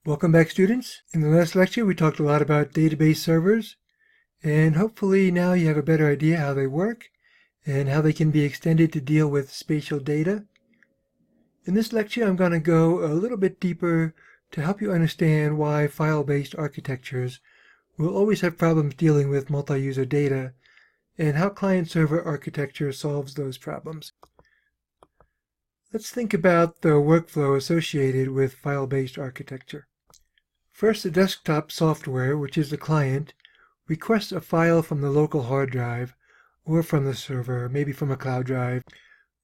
Welcome back, students. In the last lecture, we talked a lot about database servers, and hopefully now you have a better idea how they work and how they can be extended to deal with spatial data. In this lecture, I'm going to go a little bit deeper to help you understand why file-based architectures will always have problems dealing with multi-user data and how client-server architecture solves those problems. Let's think about the workflow associated with file-based architecture. First, the desktop software, which is the client, requests a file from the local hard drive or from the server, maybe from a cloud drive.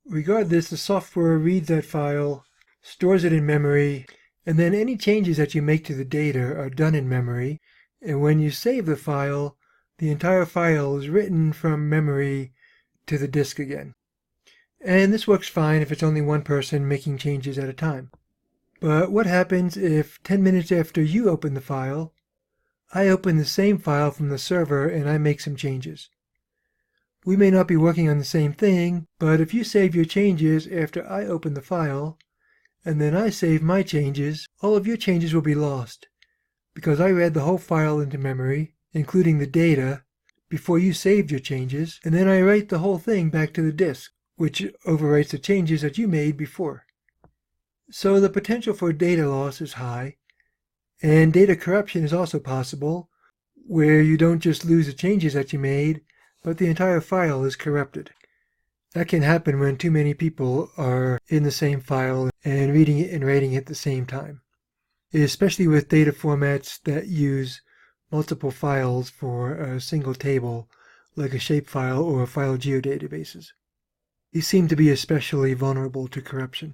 Regardless, the software reads that file, stores it in memory, and then any changes that you make to the data are done in memory. And when you save the file, the entire file is written from memory to the disk again. And this works fine if it's only one person making changes at a time. But what happens if 10 minutes after you open the file, I open the same file from the server and I make some changes? We may not be working on the same thing, but if you save your changes after I open the file, and then I save my changes, all of your changes will be lost, because I read the whole file into memory, including the data, before you saved your changes, and then I write the whole thing back to the disk, which overwrites the changes that you made before. So the potential for data loss is high, and data corruption is also possible, where you don't just lose the changes that you made, but the entire file is corrupted. That can happen when too many people are in the same file and reading it and writing it at the same time, especially with data formats that use multiple files for a single table, like a shapefile or file geodatabases. These seem to be especially vulnerable to corruption.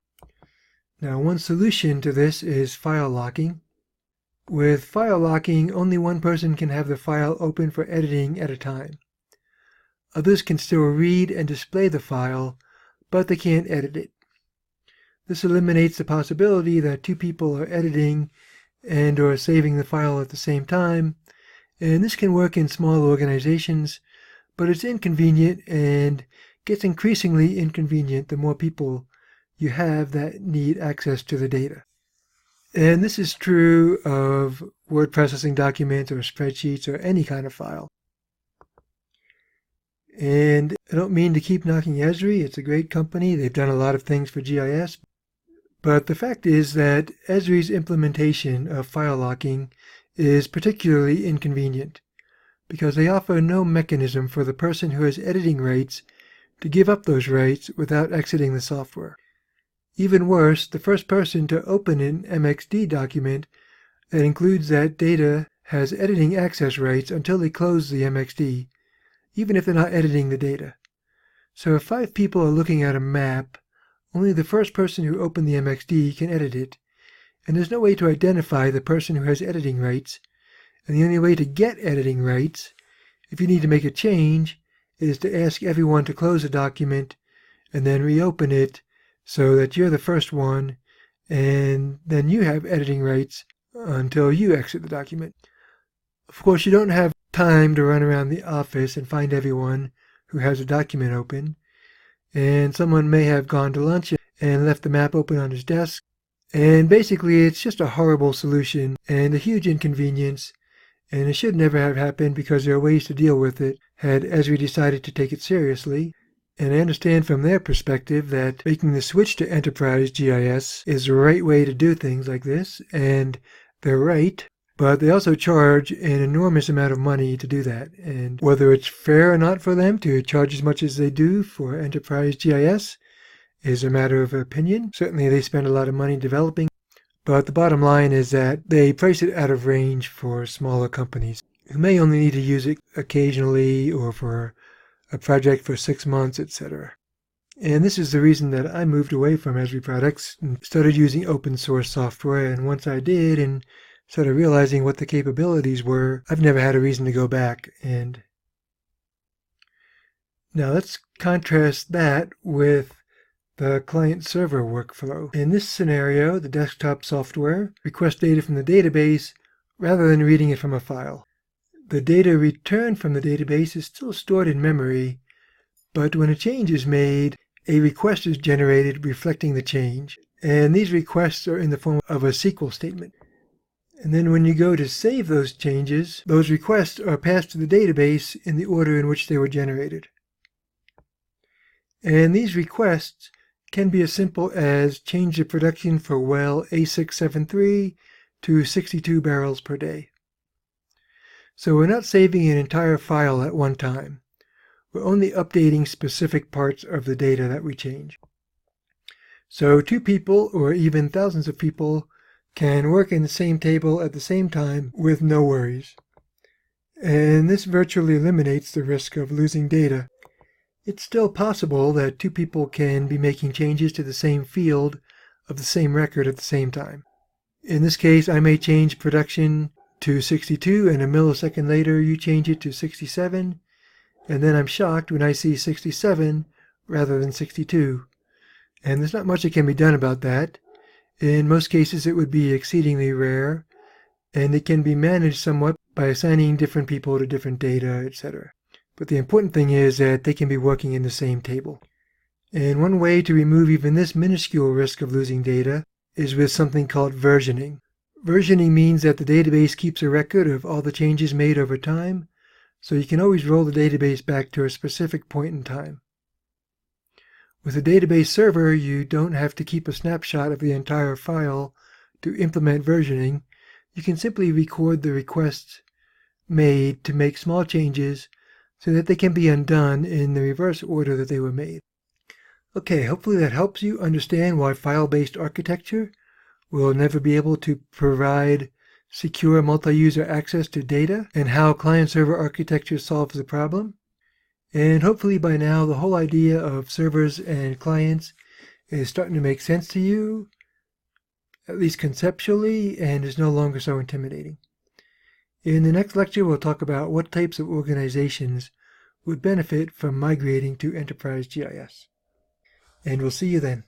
Now, one solution to this is file locking. With file locking, only one person can have the file open for editing at a time. Others can still read and display the file, but they can't edit it. This eliminates the possibility that two people are editing and or saving the file at the same time, and this can work in small organizations, but it's inconvenient and gets increasingly inconvenient the more people you have that need access to the data. And this is true of word processing documents or spreadsheets or any kind of file. And I don't mean to keep knocking Esri. It's a great company. They've done a lot of things for GIS. But the fact is that Esri's implementation of file locking is particularly inconvenient because they offer no mechanism for the person who has editing rights to give up those rights without exiting the software. Even worse, the first person to open an MXD document that includes that data has editing access rights until they close the MXD, even if they're not editing the data. So if 5 people are looking at a map, only the first person who opened the MXD can edit it, and there's no way to identify the person who has editing rights, and the only way to get editing rights, if you need to make a change, is to ask everyone to close the document and then reopen it so that you're the first one, and then you have editing rights until you exit the document. Of course, you don't have time to run around the office and find everyone who has a document open, and someone may have gone to lunch and left the map open on his desk, and basically it's just a horrible solution and a huge inconvenience, and it should never have happened because there are ways to deal with it had Esri decided to take it seriously. And I understand from their perspective that making the switch to Enterprise GIS is the right way to do things like this, and they're right, but they also charge an enormous amount of money to do that. And whether it's fair or not for them to charge as much as they do for Enterprise GIS is a matter of opinion. Certainly they spend a lot of money developing, but the bottom line is that they price it out of range for smaller companies who may only need to use it occasionally or for a project for 6 months, etc. And this is the reason that I moved away from Esri products and started using open source software. And once I did and started realizing what the capabilities were, I've never had a reason to go back. And now let's contrast that with the client-server workflow. In this scenario, the desktop software requests data from the database rather than reading it from a file. The data returned from the database is still stored in memory, but when a change is made, a request is generated reflecting the change, and these requests are in the form of a SQL statement. And then when you go to save those changes, those requests are passed to the database in the order in which they were generated. And these requests can be as simple as change the production for well A673 to 62 barrels per day. So we're not saving an entire file at one time. We're only updating specific parts of the data that we change. So 2 people, or even thousands of people, can work in the same table at the same time with no worries. And this virtually eliminates the risk of losing data. It's still possible that 2 people can be making changes to the same field of the same record at the same time. In this case, I may change production to 62, and a millisecond later you change it to 67, and then I'm shocked when I see 67 rather than 62. And there's not much that can be done about that. In most cases it would be exceedingly rare, and it can be managed somewhat by assigning different people to different data, etc. But the important thing is that they can be working in the same table. And one way to remove even this minuscule risk of losing data is with something called versioning. Versioning means that the database keeps a record of all the changes made over time, so you can always roll the database back to a specific point in time. With a database server, you don't have to keep a snapshot of the entire file to implement versioning. You can simply record the requests made to make small changes so that they can be undone in the reverse order that they were made. Okay, hopefully that helps you understand why file-based architecture will never be able to provide secure multi-user access to data, and how client-server architecture solves the problem. And hopefully by now the whole idea of servers and clients is starting to make sense to you, at least conceptually, and is no longer so intimidating. In the next lecture we'll talk about what types of organizations would benefit from migrating to Enterprise GIS. And we'll see you then.